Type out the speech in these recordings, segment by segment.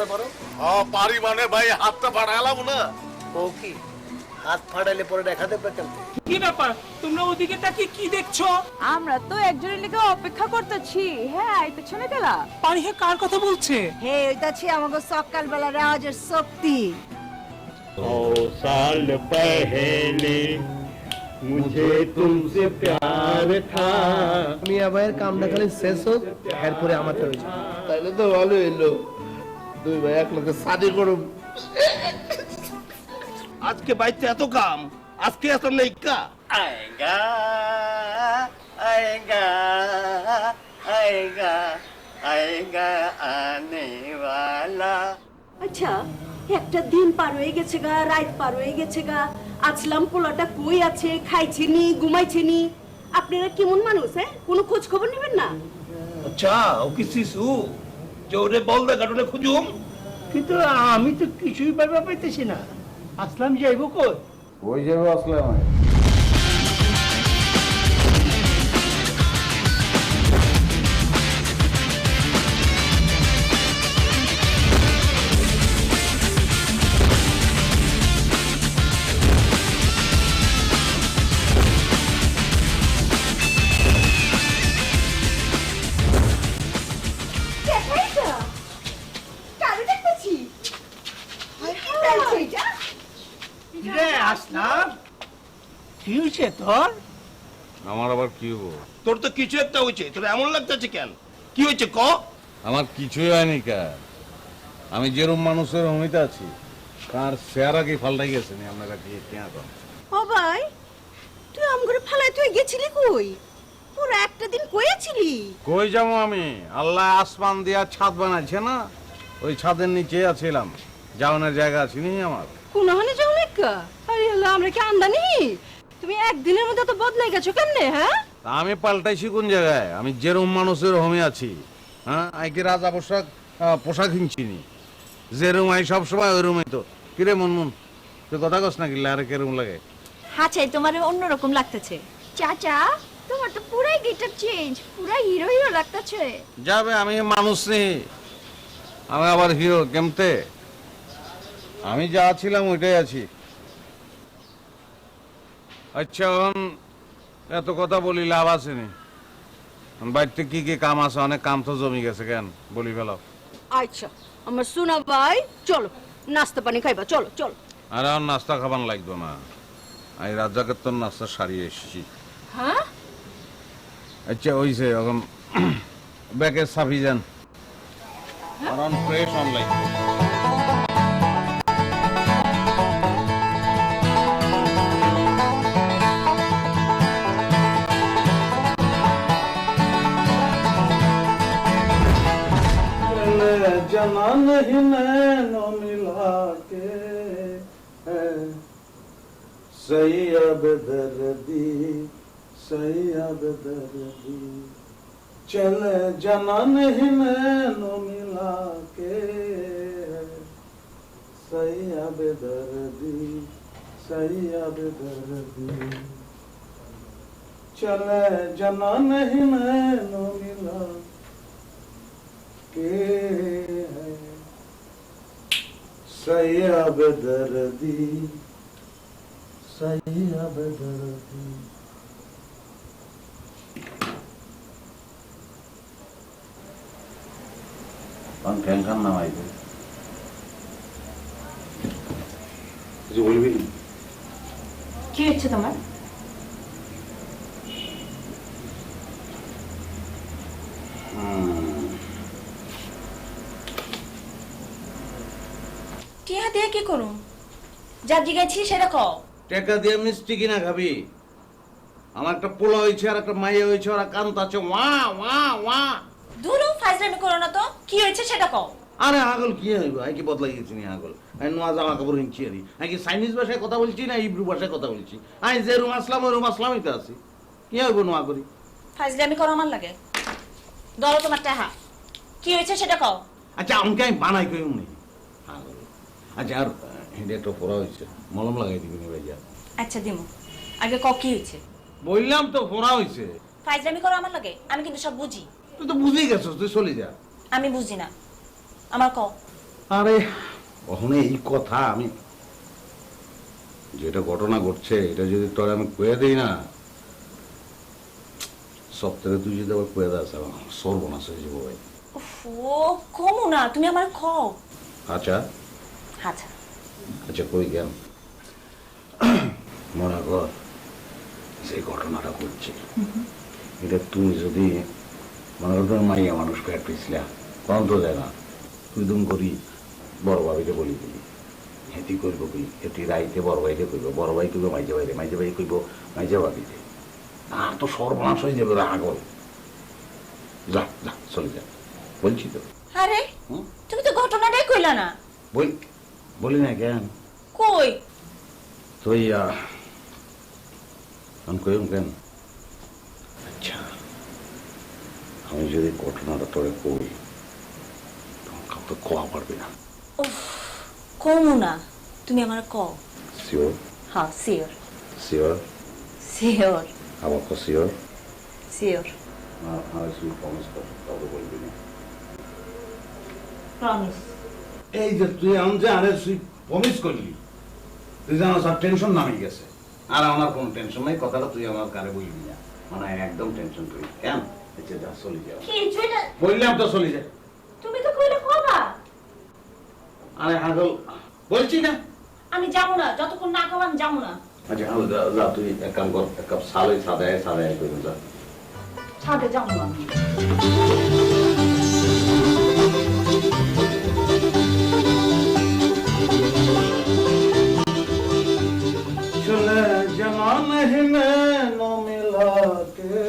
ফাটাতে পারো? পারি মানে ভাই হাতটা ফাটালাম না। ও কি হাত ফাটাইলে পরে দেখা দেবে কেন? কি ব্যাপার, তোমরা ওদিকে তাকিয়ে কি দেখছো? আমরা তো একজনের লিগে অপেক্ষা করতেছি। হ্যাঁ, আইতেছ না কেলা? পারি হে কার কথা বলছে? হে, ওইটাছি আমাকে সকাল বেলা রাজের শক্তি। साल पहले मुझे तुमसे प्यार था। মিয়া ভাইয়ের কামটা খালি শেষ হোক, এরপরে আমাকে হয়েছে। তাইলে তো ভালো হইলো, দুই ভাই এক লোকে শাদি করুম। আজকে বাইতে এত কাম, আজকে এত নেইকা। আয়েগা আয়েগা আয়েগা আয়েগা আনে ওয়ালা। আচ্ছা, একটা দিন পার হয়ে গেছে গা, রাত পার হয়ে গেছে গা, আজলাম পোলাটা কই আছে, খাইছে নি, ঘুমাইছে নি? আপনারা কেমন মানুষ, হ্যাঁ? কোনো খোঁজ খবর নেবেন না? আচ্ছা ও কি শিশু যে ওরে বল দে গাটনে খুঁজুম? কিন্তু আমি তো কিছুই পাইবা পাইতেছি না। আসলাম যাইব কই? ওই যাবে আসলাম। রে আসলাম, কি হয়েছে তোর? আমার আবার কি হবো? তোর তো কিছু একটা হয়েছে, তোর এমন লাগতেছে কেন? কি হয়েছে ক? আমার কিছুই হয়নি কা। আমি যেরকম মানুষের অমিতা আছি, তার চেহারা কি ফাল্টাই গেছে নি? আপনারা কি কেন? ও ভাই, তুই আমগরে ফালাই তুই গেছিলি কই? পুরো একটা দিন কইছিলি? কই যাবো আমি? আল্লাহ আসমান দিয়া ছাদ বানাইছে না, ওই ছাদের নিচে আছিলাম। যাওয়ানোর জায়গা আছে নি আমার? কোনখানে যাও নাকি? আরে আল্লাহ, আমরা কি আন্দানি? তুমি একদিনের মধ্যে তো বদলাই গেছো কেমনে, হ্যাঁ? তা আমি পাল্টাইছি কোন জায়গায়? আমি যেরকম মানুষের হোমে আছি, হ্যাঁ, আইকে রাজা পোশাক পোশাক কিনছিনি। যেরকম আই সব সময় ওই রুমে। তো কিরে মন তুই কথা কস না কিনলে আরে কেরম লাগে? হ্যাঁ চাই, তোমার অন্যরকম লাগতেছে। চাচা, তোমার তো পুরাই গেটআপ চেঞ্জ, পুরা হিরো হিরো লাগতেছে। যাবে, আমি মানুষ নেই, আমি আবার হিরো কেমতে? আমি যা ছিলাম ওইটাই আছি। আচ্ছা, এখন এত কথা বলি লাভ আছে নি? বাড়িতে কি কি কাম আছে? অনেক কাম তো জমি গেছে, কেন বলি ফেলাও। আচ্ছা আমার সোনা ভাই, চলো নাস্তা পানি খাইবা, চলো চলো। আর এখন নাস্তা খাবার লাগতো না, আমি রাজ্জাকের তো নাস্তা সারিয়ে এসেছি। হ্যাঁ? আচ্ছা ওইছে, এখন ব্যাগের সাফি যান, আর অন ফ্রেশ অনলাইন। जना नहीं नैनो मिला के सैयद दर्दी सैयद दर्दी चले जना नहीं नैनो मिला के सैयद दर्दी सैयद दर्दी चले जना नहीं नैनो मिला के सैयद दर्दी सैयद दर्दी। ক্যাঙ্কার নাম আইবে কিছু বলবি? কি হচ্ছে তোমার? টিয়া দিয়ে কি করু? যা জিগাইছি সেটা কও। টাকা দিয়ে মিষ্টি কিনা খাবি? আমার একটা পোলা হয়েছে আর একটা মাইয়া হয়েছে, ওরা কান্ত আছে ওয়া ওয়া ওয়া। দুরু ফাইজলামি করো না তো, কি হয়েছে সেটা কও। আরে আগল কি হইব? আই কি বদলাই গেছি নি আগল? আমি নোয়া জামা কাপড় কিনছি আরি। আমি কি চাইনিজ ভাষায় কথা বলছি না ইব্রু ভাষায় কথা বলছি? আমি যে রুম আসলাম ওই রুম আসলামই তো আছি। কি হইব নোয়া করি? ফাইজলামি করো আমার লাগে। ধরো তোমার টাহা, কি হয়েছে সেটা কও। আচ্ছা আমাকে আমি বানাই কই উনি। আচ্ছা আর হেডে তো ফোড়া হয়েছে, মলম লাগাই দিবি নি ভাইয়া? আচ্ছা দিমু, আগে কও কি হয়েছে। বললাম তো ফোড়া হয়েছে। ফাইজলামি করো আমার লাগে, আমি কিন্তু সব বুঝি। তুই তো বুঝেই গেছিস, তুই চলে যা। আমি বুঝি না, আমার কও। আরে ওখানে এই কথা আমি যেটা ঘটনা ঘটছে এটা যদি তোর আমি কয়ে দিই না, সব থেকে তুই যদি আবার কয়ে দাস সর্বনাশ হয়ে যাবো ভাই। ও কমু না, তুমি আমার খাও। আচ্ছা আচ্ছা আচ্ছা কই কেন মনে কর যে ঘটনাটা ঘটছে এটা তুমি যদি মনে কর তোমার মাইয়া মানুষ পেট পিছলা কম তো যায় না, তুই তুমি করি বড় ভাবিকে বলি দিলি হেঁটি করব কি এটি রাইতে বড় ভাইকে কইব, বড় ভাই কইব মাইজে ভাইরে, মাইজে ভাই কইব মাইজে ভাবিতে, আর তো সর্বনাশ হয়ে যাবে আগল। যা যা চলে যা বলছি তো। আরে হুম? তুমি তো ঘটনাটাই কইলা না। বলি না কেন কই তুই আমি কইম কেন? আচ্ছা আমি যদি ঘটনাটা তোরে কই তখন কাউকে কোয়া পারবি না। কমু না, তুমি আমার কও। শিওর? হ্যাঁ শিওর শিওর? শিওর আবার তো শিওর? শিওর আর তুই প্রমিস কর কাউকে বলবি না। প্রমিস। এই যে তুই আমি যে আরে তুই প্রমিস করলি, তুই যে আমার সব টেনশন নামে গেছে, আর আমার কোনো টেনশন নাই, কথাটা তুই আমার কারে বলবি না, মানে একদম টেনশন তুই কেন? আচ্ছা যা চলে যা, কিছুটা বললাম তো চলে যা। তুমি তো কইলে কবা। আরে আগল বলছি না আমি যাবো না, যতক্ষণ না কবা আমি যাবো না। আচ্ছা যা তুই এক কাম কর, এক কাপ সালে সাদায় করে যা। ছাদে যাবো না। चले जमाने ही में नो मिला के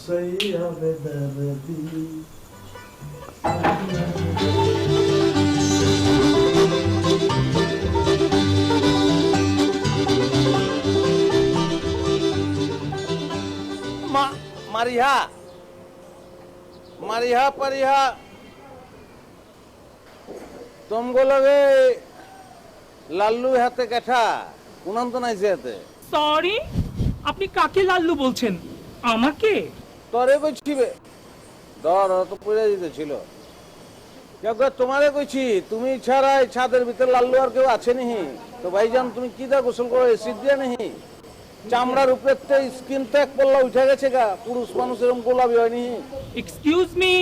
सही अब दर्दी। মারিহা মারিহা পারিহা तुमको लगे লাল্লু হাতে কাঠা উনান্ত নাই যেতে। সরি, আপনি কাকে লাল্লু বলছেন? আমাকে? তোরে কইছিবে ধর তো পড়ে দিতেছিল কেউ তোমারে কইছি, তুমি ছাড়া এই ছাদের ভিতর লাল্লু আর কেউ আছে নিহি? তো ভাইজান তুমি কি দা গোসল করো এসিড দিয়া নিহি? চামড়ার উপরে স্কিন তো এক পল্লা উঠে গেছে গা, পুরুষ মানুষ এরকম গোলাপি হয়নি। এক্সকিউজ মি,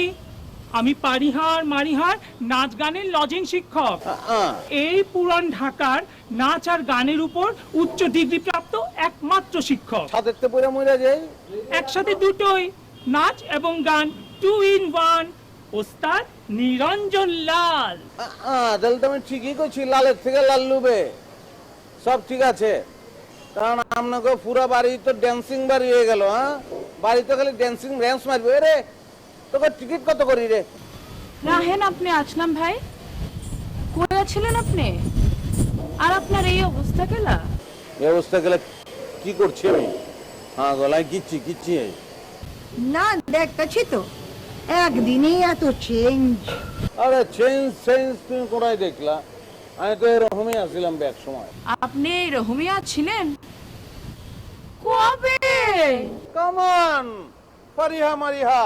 আমি পারিহার মারিহার নাচ গানের লজিং শিক্ষক। এই পুরান ঢাকার নাচ আর গানের উপর উচ্চ ডিগ্রি প্রাপ্ত একমাত্র শিক্ষক। ছাদের তে পড়ে মরে যাই একসাথে দুটোই, নাচ এবং গান, 2 in 1। ওস্তাদ নিরঞ্জন লাল। তাহলে তুমি ঠিকই কইছি, লালের থেকে লাল্লুবে সব ঠিক আছে, কারণ আপনাকে পুরো বাড়ি তো ড্যান্সিং বাড়ি হয়ে গেল। হ্যাঁ বাড়ি তো খালি ড্যান্সিং ড্যান্স মারবে রে। তোকে টিকিট কত করি রে? রাহেন আপনি আসলাম ভাই, কোথায় ছিলেন আপনি? আর আপনার এই অবস্থা কেলা? এই অবস্থা গেলে কি করছি আমি? হ্যাঁ গলায় কিচ্ছি না দেখতেছি তো একদিনেই এত চেঞ্জ। আরে চেঞ্জ তুমি কোথায় দেখলা? আমি তো এরকমই আসছিলাম এক সময়। আপনি রহমিয়া ছিলেন কবে? কামান পারিহা মারিহা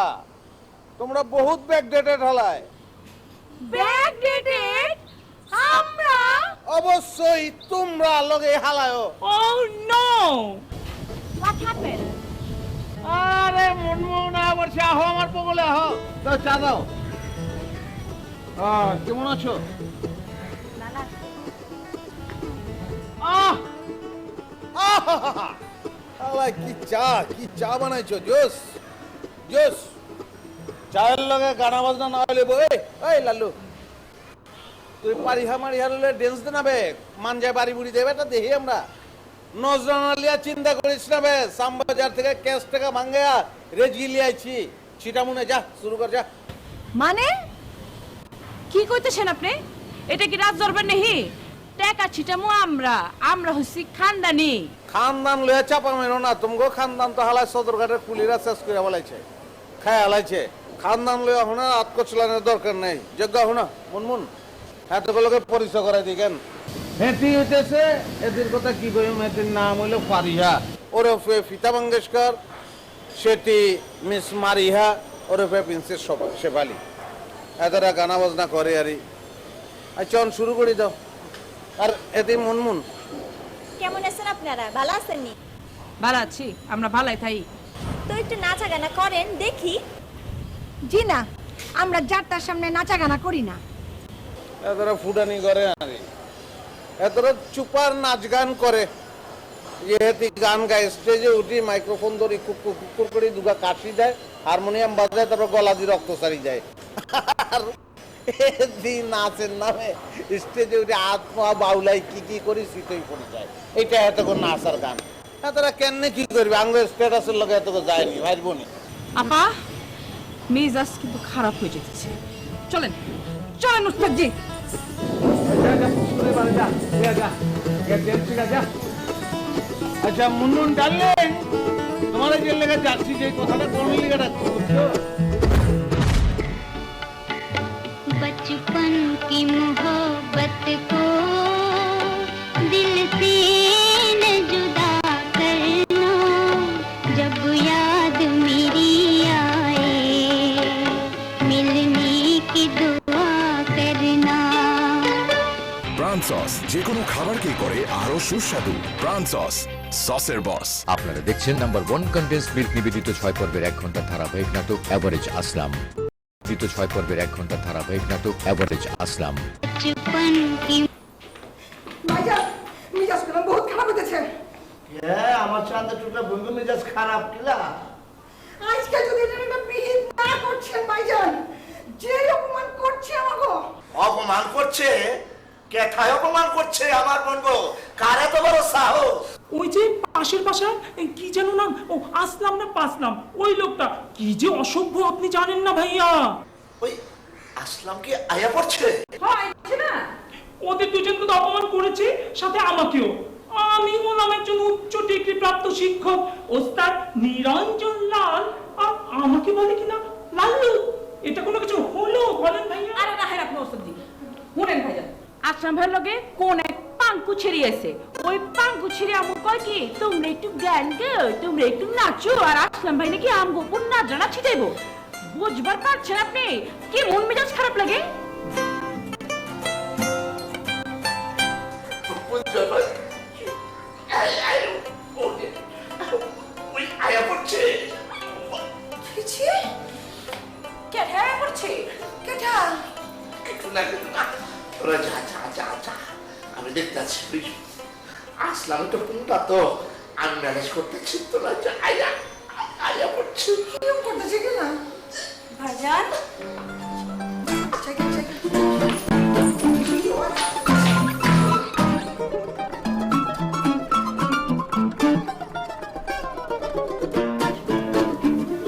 তোমরা বহুত ব্যাকডেটেড হলায়। ব্যাকডেটেড? আমরা? অবশ্যই তোমরা লগে হালায়। Oh no! What happened? আরে মনমোহনা বলছে আহো আমার বগলে আহো, দাও চা দাও। কেমন আছো? কি চা বানাইছো, জোস জোস। চায়ের লগে গানা বাজনা না হইলে এই লাল্লু তুই পারিহা মারিহা হলে ড্যান্স দে না বে, মান যায় বাড়ি বুড়ি দেবে এটা দেখি আমরা। নজরানালিয়া চিন্তা করিস না বে, সামবাজার থেকে ক্যাশ টাকা ভাঙ্গা রেজি লিয়াইছি, সেটা মনে যা শুরু কর যা। মানে কি কইতেছেন আপনি? এটা কি রাজ দরবার নেহি? টাকা ছিটামু আমরা হইছি খানদানি। খানদান লয়ে চাপা মেরো না, তোমাকে খানদান তো হালাই সদরঘাটের কুলিরা শেষ করে বলাইছে, খায় হালাইছে। খানদান লয়ে এখন আত্মচলানের দরকার নেই। যোগ্য হনা মুনমুন এত লোকে পরিচয় করাই দি কেন? হেঁটি হইতেছে এদের কথা কি কইম, এদের নাম হইল ফারিহা ওরফে ফিতা মঙ্গেশকর, সেটি মিস মারিহা ওরফে প্রিন্সেস শেফালি। এতটা গানা বাজনা করে আরে চল শুরু করে দাও আর এতে মনমুন কেমন আছেন আপনারা ভালো আছেন নি ভালো আছি আমরা ভালোই থাই তো একটু নাচা গানা করেন দেখি জি না, আমরা যাত্রার সামনে নাচা গানা করি না। এতটা ফুটানি করে আরে এতটা চুপার নাচ গান করে যেহেতু গান গায় স্টেজে উঠি মাইক্রোফোন ধরি কুকুর করে দুগা কাশি দেয় হারমোনিয়াম বাজায় তারপর গলা দিয়ে রক্ত সারি যায় আর এদিন নাচের নামে স্টেজে উঠে আত্মা বাউলাই কি করি শীতই পড়ে যায় এটা এতক্ষণ নাচার গান তারা কেন কি করবে আঙ্গুলের স্ট্যাটাসের লোক এতক্ষণ যায়নি ভাইবনি আপা মেজাজ কিন্তু খারাপ হয়ে যেতেছে চলেন চলেন উস্তাদ জি আচ্ছা মুন্নুন ডাললেন তোমার যে লেগে যাচ্ছি যে কথাটা কোন লেগে রাখছো বুঝছো बचपन की मोहब्बत को दिल से न जुदा करना जब याद मेरी आए मिलने की दुआ करना প্রাণ সস যে কোনো খাবারকে করে আরো সুস্বাদু প্রাণ সস সসের বস। আপনারা দেখছেন নাম্বার 1 কন্টেন্স মিল্ক নিবেদিত 6 পর্বের 1 ঘন্টার ধারাবাহিক নাটক এভারেজ আসলাম। দ্বিতীয় 6 পর্বের 1 ঘন্টার ধারাবাহিক নাটক এভারেজ আসলাম। बचपन की ভাইজান, মিজাজগুলো বহুত খারাপ হতেছে। হ্যাঁ আমার চাঁদা টুকরা বন্ধু মেজাজ খারাপ কিলা আজকে যদি এটা বিহিত না করছেন ভাইজান, যে অপমান করছে আমাকে। অপমান করছে কেথায় অপমান করছে আমার বলবো কারে তো বড় সাহস ওই যে পাশের বাসায় কি যেন নাম ও আসলাম না পাসলাম ওই লোকটা কি যে অসভ্য আপনি জানেন না ভাইয়া ওই আসলাম কি আয়া পড়ছে হয় না ওদের দুজনকে তো অপমান করেছে সাথে আমাকেও আমি হলাম একজন উচ্চ ডিগ্রি প্রাপ্ত শিক্ষক ওস্তাদ নিরঞ্জন লাল আর আমাকে বলে কিনা লাল্লু এটা কোনো কিছু হলো বলেন ভাইয়া আরে না হেরাপ ওস্তাদ জি শুনেন ভাইজান আসলাম ভাইয়ের লগে কোন এক পাঙ্কু ছিড়িয়েছে ওই পাঙ্কু ছিড়ে আমু কয় কি তোমরা একটু গান গাও তোমরা একটু নাচো আর আসলাম ভাই নাকি আমগো উপর নাচনা ছিটাইবো বুঝবার পারছেন আপনি কি মন মেজাজ খারাপ লাগে ওই আয়া পড়ছে ছি, কে হেরা করছে কেটা? একটু না তোরা যা যা যা যা আমি দেখতেছি আসলাম তো কোনটা তো আমি ম্যানেজ করতেছি তোরা যা আয়া আয়া পড়ছে কিরম করতেছে কিনা? ভাইজান চেকেন, চেকেন।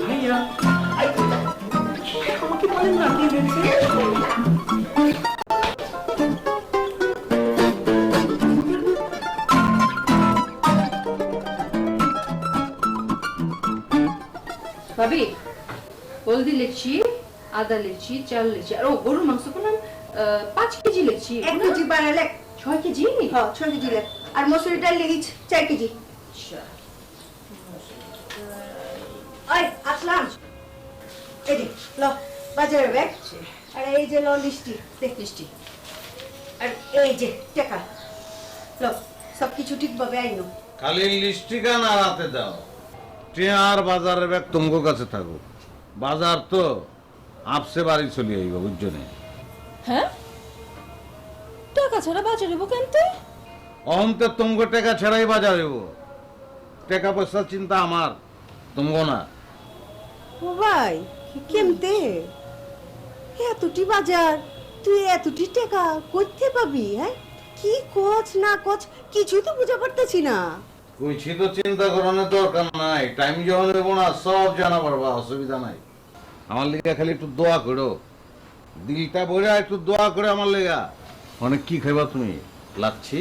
ভাইয়া আমাকে বলেন না কি হয়েছে ভাবি হলদি লিখছি আদা লিখছি চাল লিখছি আর ও গরুর মাংস করলাম 5 কেজি লিখছি 1 কেজি বানালে 6 কেজি হ্যাঁ 6 কেজি লে আর মসুরি ডাল লেগেছে 4 কেজি ওই আসলাম এই যে লো বাজারে ব্যাগ আর এই যে লো লিস্টি দেখ লিস্টি আর এই যে টাকা লো সব কিছু ঠিকভাবে আইনো খালি লিস্টিকা না রাতে দাও টিয়ার বাজারের ব্যাগ তোমার কাছে থাকুক বাজার তো আপসে বাড়ি চলে আইব বুঝছো না হ্যাঁ টাকা ছাড়া বাজারে কেনতে অহন্তে তোমাকে টাকা ছাড়াই বাজার হইব টাকা পয়সার চিন্তা আমার তোমাকে না ও ভাই কেমতে এতটি বাজার তুই এতটি টাকা করতে পাবি হ্যাঁ কি কোচ না কোচ কিছুই তো বুঝা পারতেছি না কইছি তো চিন্তা করানোর দরকার নাই টাইম যখন হইব না সব জানা পারবা অসুবিধা নাই আমার লেগে খালি একটু দোয়া করো দিলটা বইরা একটু দোয়া করে আমার লেগা অনেক কি খাইবা তুমি লাচ্ছি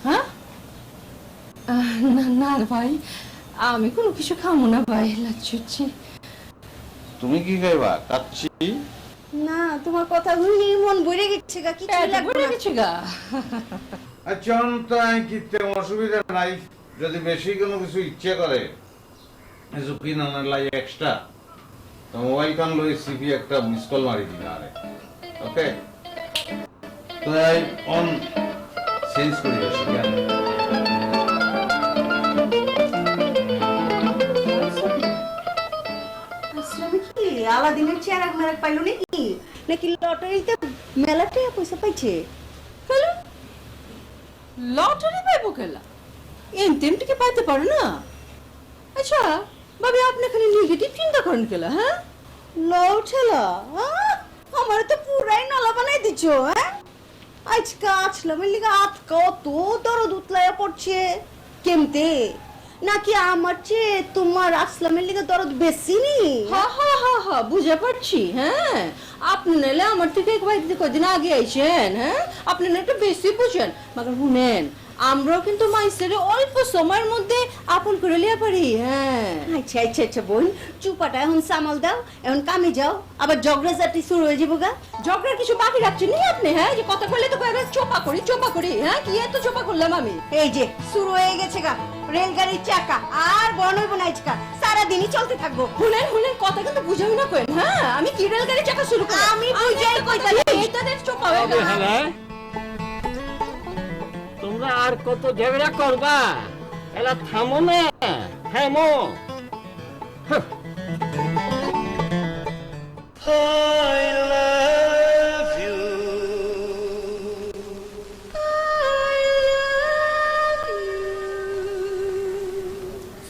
হ্যাঁ না না ভাই আমি কোনো কিছু খাবো না ভাই লাচ্ছি তুমি কি খাইবা কাচ্ছি না তোমার কথা শুনি মন ভরে গেছে গা কিছু লাগবে না গেছে গা আচ্ছা তো আমি কিনতে অসুবিধা নাই যদি বেশি কোনো কিছু ইচ্ছে করে কিছু কিনানোর লাগে এক্সট্রা তো মোবাইল কান লই সিপি একটা মিস কল মারি দিন আরে ওকে তো আই অন চেঞ্জ করি আসি কেন আসলে কি আলাদিনের চেরাগ মেরাগ পাইলো নাকি নাকি লটারিতে মেলা টাকা পয়সা পাইছে? লটারি পাইবো কেলা এমতি এমটিকে পাইতে পারো না। আচ্ছা ভাবি আপনি খালি নেগেটিভ চিন্তা করেন কেলা? হ্যাঁ লও ঠেলা আমার তো পুরাই নলা বানাই দিচ্ছ। হ্যাঁ আজকে আসলামের লিগে হাত কত দরদ উতলাইয়া পড়ছে কেমতে, নাকি আমার চেয়ে তোমার আসলামের লিগে দরদ বেশি নি? হা হা হা হা বুঝে পারছি। হ্যাঁ আপনি নাহলে আমার থেকে একবার কদিন আগে আইছেন। হ্যাঁ আপনি না একটু বেশি বুঝেন। মাগার শুনেন আমরাও কিন্তু মাইসের অল্প সময়ের মধ্যে আপন করে লিয়া পারি। হ্যাঁ আচ্ছা আচ্ছা আচ্ছা বোন চুপাটা এখন সামাল দাও, এখন কামে যাও, আবার ঝগড়া জাতি শুরু হয়ে যাবো গা। ঝগড়ার কিছু বাকি রাখছেন নি আপনি? হ্যাঁ যে কথা বললে তো কয়েকবার চোপা করি। হ্যাঁ কি এত চোপা করলাম আমি? এই যে শুরু হয়ে গেছে গা রেলগাড়ির চাকা, আর বড় হইব না আজকা, সারাদিনই চলতে থাকবো। শুনেন কথা কিন্তু বুঝাবি না কেন? হ্যাঁ আমি কি রেলগাড়ির চাকা শুরু করি? আমি বুঝাই কইতাছি এটাদের চোপা হয়ে গেল। তোমরা আর কত ঝগড়া করবা? এলা থামো না, থামো।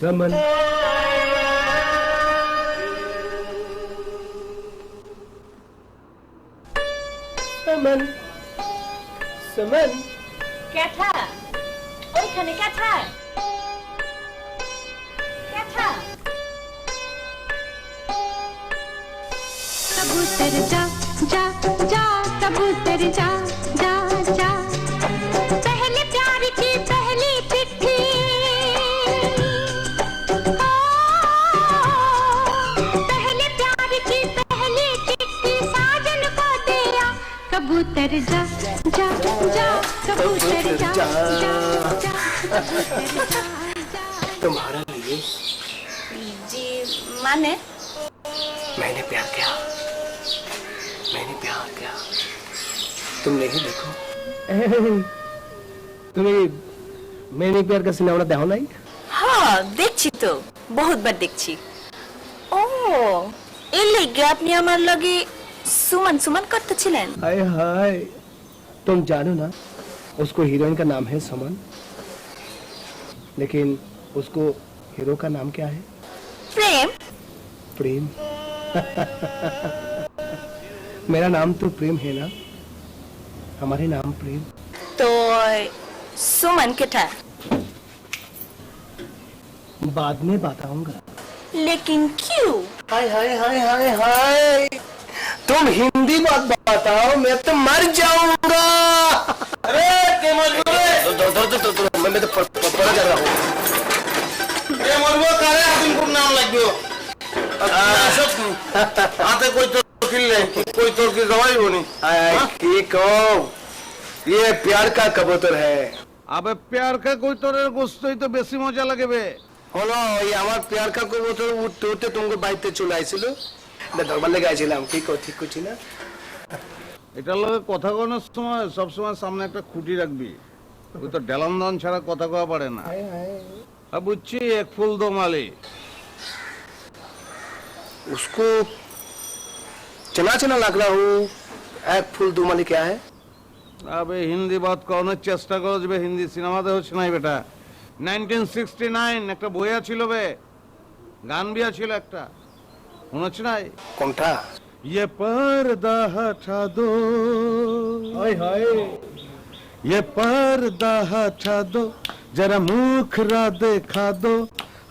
समन समन समन ক্যাথা ওইখানে ক্যাথা ক্যাথা कबूतर जा जा जा कबूतर जा जा जा पहले प्यार की पहली चिट्ठी पहले प्यार की पहली चिट्ठी साजन को दिया कबूतर जा जा जा कबूतर जा जा जा तुम्हारा लिए জি মানে मैंने प्यार किया, मैंने प्यार किया, तुम नहीं देखो। তুমি मैंने प्यार का सिनेमा देखो নাই? হ্যাঁ দেখছি তো বহুতবার দেখছি। ও এর লাগি আপনি আমার লগে সুমন সুমন করতেছিলেন? हाय हाय तुम जानो ना उसको हीरोइन का नाम है सुमन, लेकिन उसको हीरो का नाम क्या है? প্রেম। प्रेम। मेरा नाम तो प्रेम है ना, हमारे नाम प्रेम। তো সুমन কেটা? बाद में बताऊंगा। लेकिन क्यों? हाय हाय हाय हाय हाय तुम हिंदी बात बताओ, मैं तो मर जाऊंगा। अरे क्या मैं तो पढ़ा जा रहा हूँ। এ মরবো কারে আদিম কোন নাম লাগবে আতে কই তো কিনলে কই তোর কি জবাই বনি কি কও ये प्यार का कबूतर है। আবে প্যার কা কই তোর গোস্তই তো বেশি মজা লাগবে। হলো এই আমার প্যার কা কবুতর উঠতে উঠতে তোমাকে বাড়িতে চলে আইছিল, দরবার লেগে আইছিলাম। ঠিক করছি না? এটার লগে কথা কোনোর সময় সব সময় সামনে একটা খুঁটি রাখবি, ওই তো ডেলান দান ছাড়া কথা কওয়া পারে না। বুঝছি এক ফুল দো মালি। उसको चना चना लग रहा हूँ। एक फूल दो माली क्या है? আবে হিন্দি বাদ করানোর চেষ্টা করো যে হিন্দি সিনেমাতে হচ্ছে নাই বেটা। 1969 একটা বইয়া ছিল বে, গান বিয়া ছিল একটা, মনে হচ্ছে নাই? কোনটা? ये पर्दा हटा दो, हाय हाय ये पर्दा हटा दो, जरा मुखरा दिखा दो,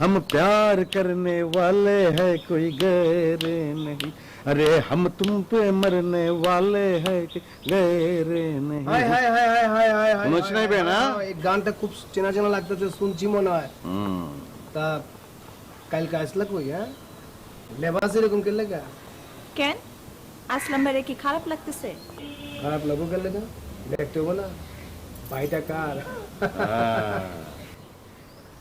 हम प्यार करने वाले हैं कोई गैर नहीं, अरे हम तुम पे मरने वाले हैं गैर नहीं। हाय हाय हाय हाय हाय हाय हाय মনে নাই বে না? এই গানটা খুব চেনা চেনা লাগতেছে, শুনছি মনে হয়। তা কালকে আসলা কই? হ্যাঁ লেবাস এরকম কে লাগা? কেন আসলাম ভাইরে কি খারাপ লাগতেছে? খারাপ লাগো কে লাগা? দেখতে হবো না ভাইটা কার।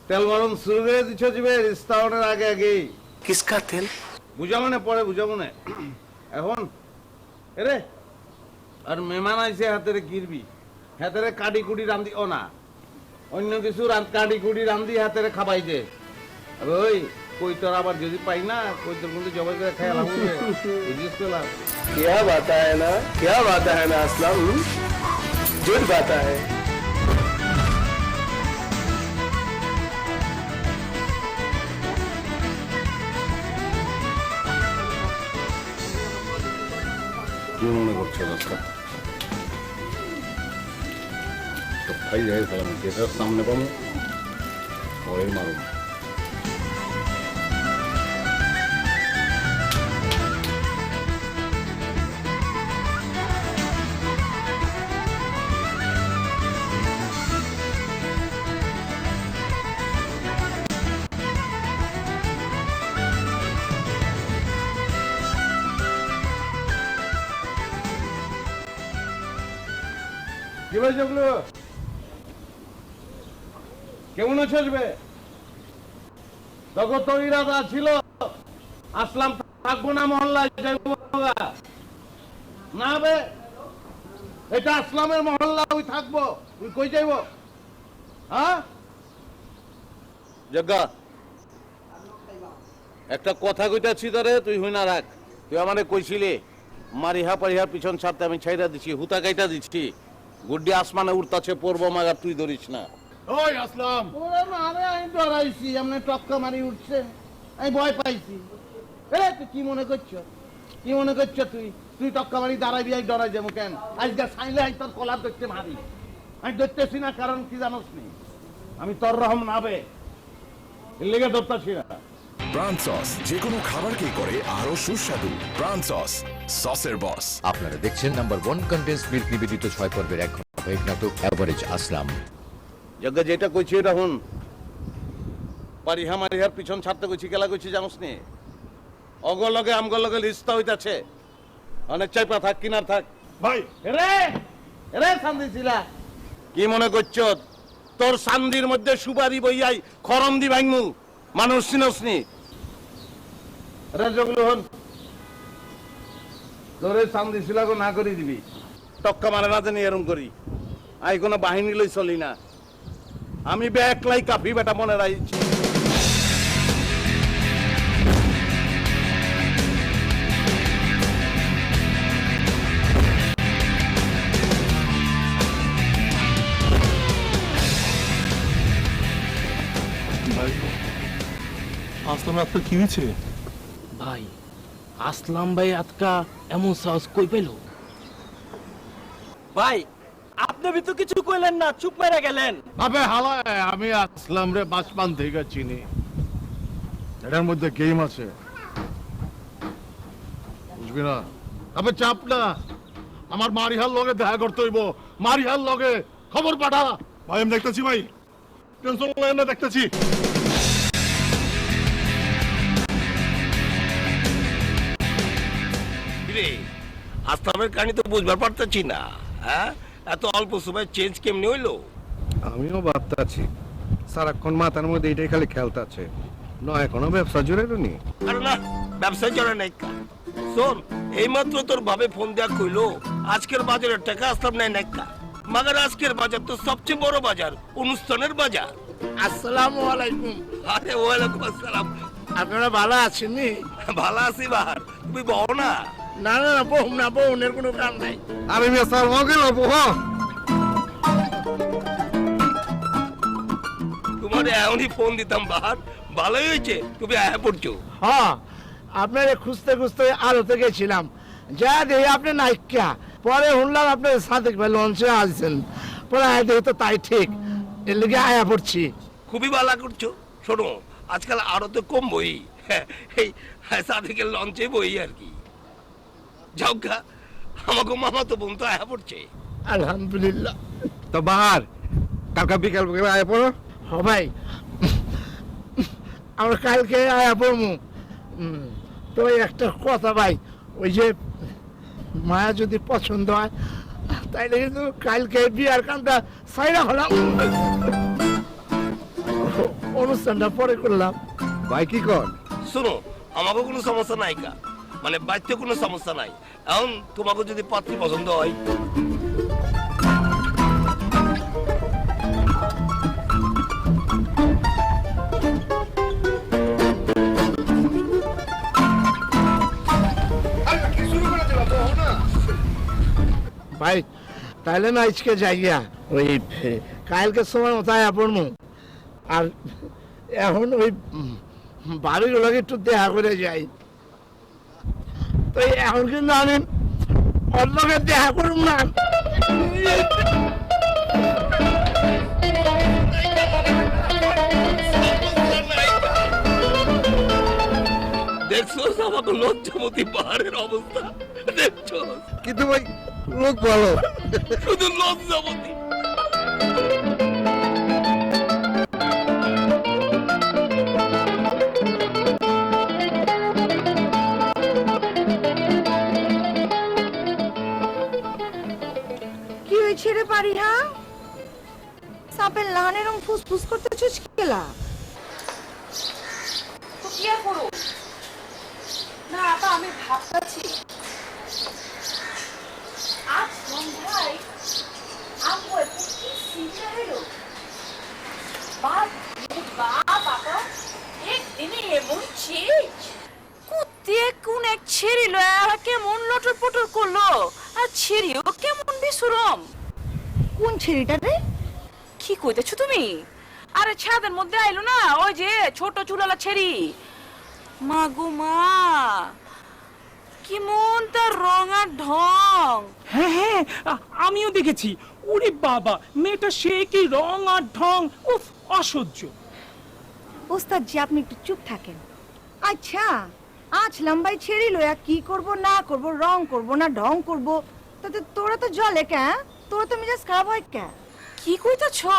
তেল মারুন শুরু করে দিচ্ছ জিবে রিস্তা ওঠার আগে আগেই। किसका तेल? বুঝাবো না, পরে বুঝাবো না। এখন এরে আর মেহমান আইসে হাতেরে গিরবি, হাতেরে কাটি কুটি রান্ধি ও না অন্য কিছু কাটি কুটি রান্ধি হাতেরে খাবাই দে। আর ওই কই তোর আবার যদি পাই না কই তোর কিন্তু জবাই করে খেয়াল হবে, বুঝিস পেলাম? क्या बात है ना, क्या बात है ना असलम, झूठ बात है। কি মনে করছো রাস্তা তো খাই যাই ফেলাম, যেটার সামনে পাবো ওই মারুন। কি ভাই জগলু, কেমন আছিস বে? তখন তো ইরাদা ছিল আসলাম থাকবো না, মহল্লায় যাইবো না বে, এটা আসলামের মহল্লা, ওই থাকবো, তুই কই যাইব? হ্যাঁ জগা একটা কথা কইতাছি তোরে, তুই হই না রাখ। তুই আমারে কইছিলি মারিহা পারিহার পিছন ছাড়তে, আমি ছাইরা দিছি, হুতা কাইটা দিচ্ছি, গুড্ডি আসমানে উড়তাছে পড়বো মাগার, তুই ধরিস না। ওই আসলাম ওরে মারে, আমি ডরাইছি, এমনি টপকা মারি উঠছে, আমি ভয় পাইছি। এ তুই কি মনে করছো, কি মনে করছো তুই? তুই টপকা মারি দাঁড়াবি, আমি ডরাই যাবো কেন? আজকে সাইলে আমি তোর কলার ধরতে মারি, আমি ধরতেছি না, কারণ কি জানোস নি, আমি তোর রহম নাবে এর লেগে ধরতেছি না। প্রাণ সস যে কোনো খাবারকেই করে আরো সুস্বাদু। প্রাণ সস, সসের বস। আপনারা দেখছেন নাম্বার 1 কন্টেন্টস মিল্ক নিবেদিত 6 পর্বের এক ঘন্টা ধারাবাহিক নাটক এভারেজ আসলাম। যজ্ঞ যেটা কইছি এটা হুন, পারিহা মারিহার পিছন ছাড়তে কইছি, কেলা কইছি জানোস নি? অগলগে আমগলগে লিস্তা হইতাছে, অনেক চাইপা থাক কিনার থাক ভাই। রে রে সান্দিছিলা কি মনে করছ? তোর সান্দির মধ্যে সুপারি বইয়াই খরম দি ভাঙমু, মানুষ চিনস নি? রে জগলু হন, তোরে সান্দিছিলা গো না করি দিবি, টক্কা মারে না জানি এরম করি, আই কোনো বাহিনী লই চলি না, আমি একলাই কাফি বেটা মনে রাখছি। আসলাম আপনার কি হয়েছে ভাই? আসলাম ভাই আজকা এমন সাহস কই পেল? ভাই আপনি তো কিছু কইলেন না, চুপ মেরে গেলেন। আবে হালায়, আমি আসলাম রে বাঁচপান থেকে চিনি, এটার মধ্যে গেম আছে, বুঝবি না? আবে চাপ না, আমার মারিহার লগে দেখা করতে হইব, মারিহার লগে খবর পাঠা। ভাই আমি দেখতেছি, ভাই টেনশন নেই না, দেখতেছি। আসলামের কাহিনী তো বুঝবার পারতেছি না, হ্যাঁ এত অল্প সময় চেঞ্জ কেমনি হইলো? আমিও ভাবতেছি সারাক্ষণ মাথার মধ্যে এটাই খালি খেলতে আছে, নয় কোনো ব্যবসা জুড়ে নি। আরে না, ব্যবসায় জড়ে নাই। শোন, এইমাত্র তোর ভাবে ফোন দেয়া কইলো আজকের বাজারের টাকা আসলাম নাই নাকা, মাগার আজকের বাজার তো সবচেয়ে বড় বাজার, অনুষ্ঠানের বাজার। আসসালামু আলাইকুম। আরে ওয়ালাইকুম আসসালাম। আপনারা ভালো আছেন? ভালো আছি বাহার, তুমি বলো না। না না না, বহু না, বহুনের কোনো কাম নাই। আমি মেসার মগে না বহু, তোমার এমনই ফোন দিতাম বাহার, ভালোই হয়েছে তুমি আয়া পড়ছো। হ্যাঁ, আপনারে খুঁজতে খুঁজতে আলোতে গেছিলাম, যা দেখি আপনি নাইকা, পরে শুনলাম আপনি সাদেক ভাই লঞ্চে আসছেন, পরে আয়া দেখি তো তাই ঠিক, এর লেগে আয়া পড়ছি। খুবই ভালো করছো। শোনো, আজকাল আরো তো কম বই, এই সাদেকের লঞ্চে বই আর কি। যাও গা, আমাকে মামা তো বোন তো আয়া পড়ছে। আলহামদুলিল্লাহ। তো বাহার কালকে বিকাল বিকাল আয় পড়ো। হ ভাই, আমরা কালকে আয়া পড়মু। তো একটা কথা ভাই, ওই যে মায়া যদি পছন্দ হয় তাইলে কিন্তু কালকে বিয়ার কামটা সাইরা হলাম, অনুষ্ঠানটা পরে করলাম। ভাই কি কর? শোনো, আমাকে কোনো সমস্যা নাই কা, মানে বাড়িতে কোনো সমস্যা নাই। এখন তোমাকে যদি পাত্রী পছন্দ হয়, ভাই তাহলে না আজকে যাইয়া ওই কালকে সময় মতো আয়া পড়মু। আর এখন ওই বাড়ির লোক একটু দেখা করে যাই। তো এখন কিন্তু আমি অন্যকে দেখা করুম না। দেখছো আমাকে লজ্জামতি পাহাড়ের অবস্থা, দেখছো? কিন্তু ভাই লোক ভালো, শুধু লজ্জামতি। কি হয়েছে রে পারিহা? সাপের লাহানের রং ফুসফুস করতেছিস কেলা? তো কি আর করো না আপা, আমি ভাবতেছি আজ সন্ধ্যায় আমগো একটু কি সিনটা হলো। বাপ বাবা একদিনে এমন চেঞ্জ কুত্তে কোন এক ছেড়ি লয়া কেমন লটর পটর করলো, আর ছেড়িও কেমন বিশুরম। কোন ছেড়িটা রে? কি কইতেছো তুমি? আরে ছাদের মধ্যে আইলো না ওই যে ছোট চুলালা ছেড়ি। মা গো মা, কি মন তার রং আর ঢং। হ্যাঁ হ্যাঁ, আমিও দেখেছি। ওরে বাবা, মেয়েটা সে কি রং আর ঢং, উফ অসহ্য। ওস্তাদ জি আপনি একটু চুপ থাকেন। আচ্ছা আজ লম্বাই ছেড়ি লয়া কি করব না করব, রং করব না ঢং করব, তাতে তোরা তো জলে কে? তোরা তো মেজাজ খারাপ হয় কে? কি কইতাছো?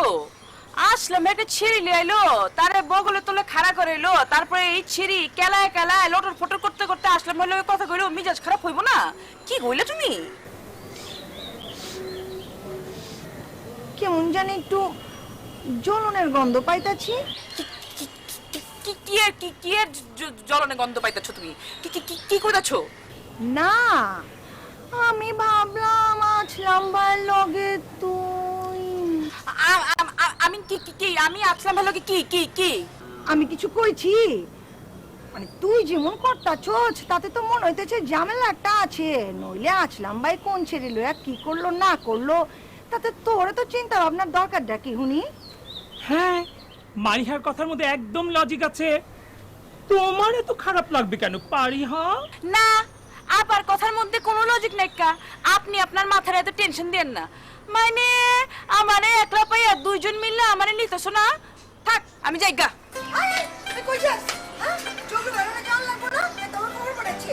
আসলাম একটা ছিঁড়ি লিয়ে আইলো, তারে বগলে তোলে খাড়া করে এলো, তারপরে এই ছিঁড়ি কেলায় কেলায় লটর ফটর করতে করতে আসলাম হইলো, কথা কইলো মিজাজ খারাপ হইব না? কি কইলে তুমি? কেমন জানি একটু জ্বলনের গন্ধ পাইতাছি। কি জ্বলনে গন্ধ পাইতাছো তুমি? কি কইতাছো? না আমি ভাবলাম আজ লম্বার লগে তুই। আমি আমি আসলাম ভালো কি আমি কিছু কইছি? মানে তুই যেমন করতাছস তাতে তো মনে হইতেছে ঝামেলাটা আছে। নইলে আসলাম ভাই কোন ছেড়ে লয়া কি করলো না করলো, তাতে তোরে তো চিন্তা ভাবনার দরকারটা কি হুনি? হ্যাঁ, মারিহার কথার মধ্যে একদম লজিক আছে। তোমার এত খারাপ লাগবে কেন পারিহা? না, আবার কথার মধ্যে কোনো লজিক নাই কা। আপনি আপনার মাথার এত টেনশন দেন না। মানে আমারে একলা পাইয়া দুইজন মিললে আমারে নিতেছো না? থাক আমি যাইগা। তুই কই যাস? হ্যাঁ চোখে বেরোনে কেমন লাগবো না? তোর খবর পড়েছে।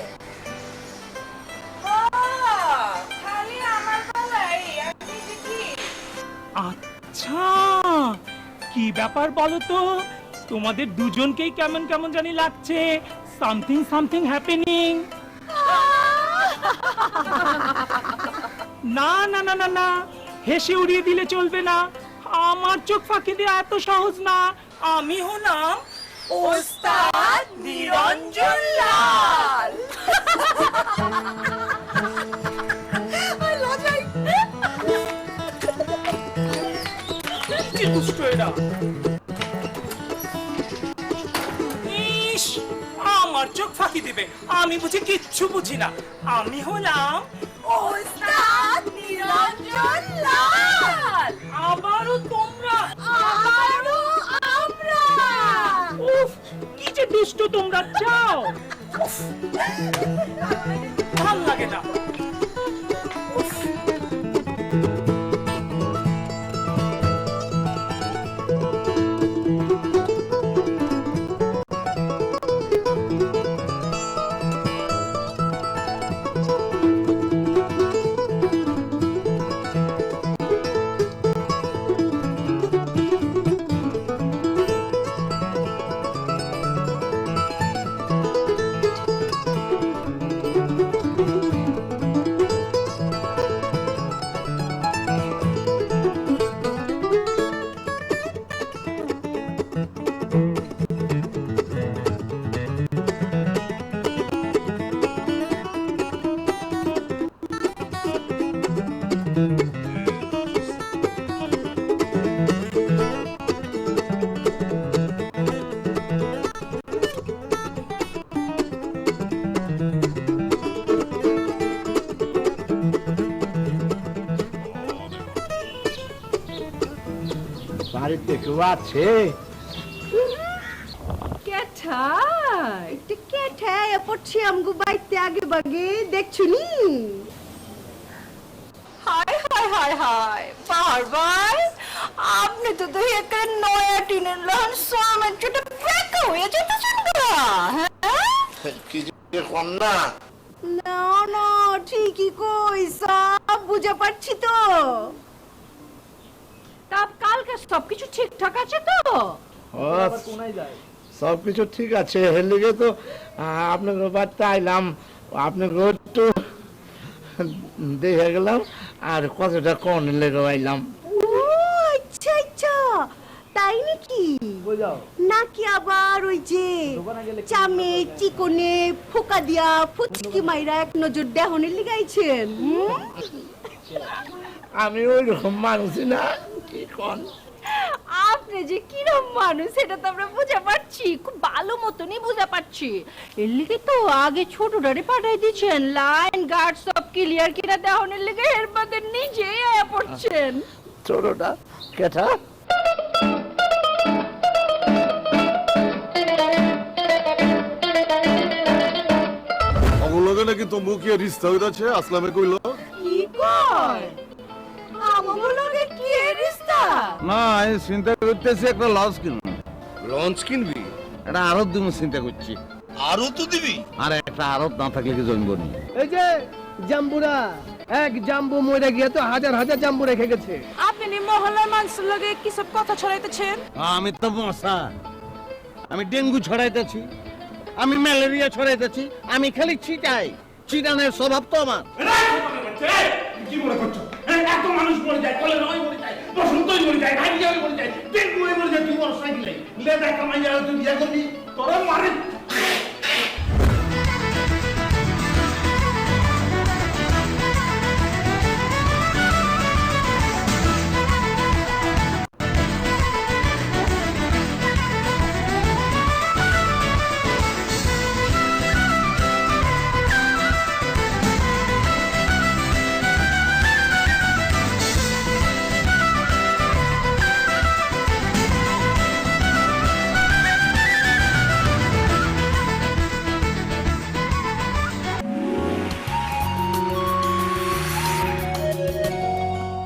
খালি আমার বেলায় আপনি কি? আচ্ছা, কি ব্যাপার বলো তো? তোমাদের দুজনকেই কেমন কেমন জানি লাগছে। Something something happening. না না না না না, হেসে উড়িয়ে দিলে চলবে না। আমার চোখ ফাঁকি দেওয়া এত সহজ না। আমি হলাম ওস্তাদ নিরঞ্জন লাল। লজাই কি দুষ্ট এরা। ইস, আমার চোখ ফাঁকি দিবে। আমি বুঝি কিচ্ছু বুঝি না। আমি হলাম ওস্তাদ নিরঞ্জন লাল। আবারও তোমরা, আবারও আমরা। উফ, কি যে দুষ্ট তোমরা। যাও, ভাল লাগে না। বাড়িতে কেউ আছে? কেঠা একটু কেঠা পড়ছি আমগো বাইতে আগে বাগে দেখছুনি। হায় হায় হায় হায় পাহাড় ভাই, আপনি তো তো একটা নয়া টিনের লহন সোয়ামের চোটে ব্রেকা হয়ে যেতেছেন গা, হ্যাঁ? কি যে কম না। না না ঠিকই কই, সব বুঝে পারছি তো। তা কালকে সবকিছু ঠিকঠাক আছে তো? সবকিছু ঠিক আছে, এর লিগে তো আপনার বাড়িতে আইলাম, আপনাকে একটু দেখে গেলাম আর কতটা কোন লেগে আইলাম। ও আচ্ছা আচ্ছা, তাই নাকি? নাকি আবার ওই যে চামে চিকনে ফোকা দিয়া ফুচকি মাইরা এক নজর দেহনে লিগাইছেন? আমি ওই রকম মানুষই না, কি কোন? আপনি যে কিরম মানুষ সেটা তো আমরা বুঝে পারছি, খুব ভালো মতনই বুঝে পারছি। এর লিগে তো আগে ছোটটারে পাঠাই দিচ্ছেন, লাইন গার্ড সব ক্লিয়ার কিনা দেওয়ার লিগে এর মধ্যে নিজেই আয়া পড়ছেন। ছোটটা কেটা? অবলগে নাকি তো মুখিয়ে রিস্তা হইতাছে, আসলামে কইল। কি কয়? আমগো লগে কি রিস্তা? না আমি চিন্তা করতেছি একটা লঞ্চ কিনবো। লঞ্চ কিনবি? এটা আরত দিব চিন্তা করছি। আরো তো দিবি? আর একটা আরত না থাকলে কি জমবো নি? এই যে জাম্বুরা, এক জাম্বু মরে গিয়ে তো হাজার হাজার জাম্বু রেখে গেছে। আপনি মহল্লার মানুষের লগে কি সব কথা ছড়াইতেছেন? আমি তো মশা, আমি ডেঙ্গু ছড়াইতেছি, আমি ম্যালেরিয়া ছড়াইতেছি, আমি খালি ছিটাই। চিটানের স্বভাব তো আমার। কি মনে করছো? এত মানুষ মরে যায়, কলেরা মরে যায়, বসন্তই মরে যায়, ডায়রিয়া মরে যায়, ডেঙ্গু মরে যায়, তুই বড় সাইকেলে লেদা কামাইয়া তুই বিয়া করবি, তোরা মারে